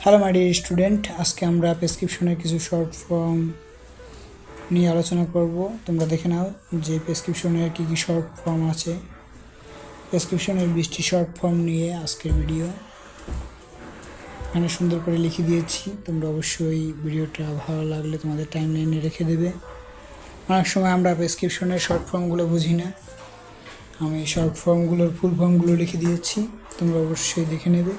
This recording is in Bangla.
হ্যালো মাই ডিয়ার স্টুডেন্ট, আজকে আমরা প্রেসক্রিপশনের কিছু শর্ট ফর্ম নিয়ে আলোচনা করব। তোমরা দেখে নাও যে প্রেসক্রিপশনের কী কী শর্ট ফর্ম আছে। প্রেসক্রিপশনের 20টি শর্ট ফর্ম নিয়ে আজকের ভিডিও। এখানে সুন্দর করে লিখে দিয়েছি, তোমরা অবশ্যই ভিডিওটা ভালো লাগলে তোমাদের টাইমলাইনে রেখে দেবে। অনেক সময় আমরা প্রেসক্রিপশনের শর্ট ফর্মগুলো বুঝি না, আমি শর্ট ফর্মগুলোর ফুল ফর্মগুলো লিখে দিয়েছি, তোমরা অবশ্যই দেখে নেবে।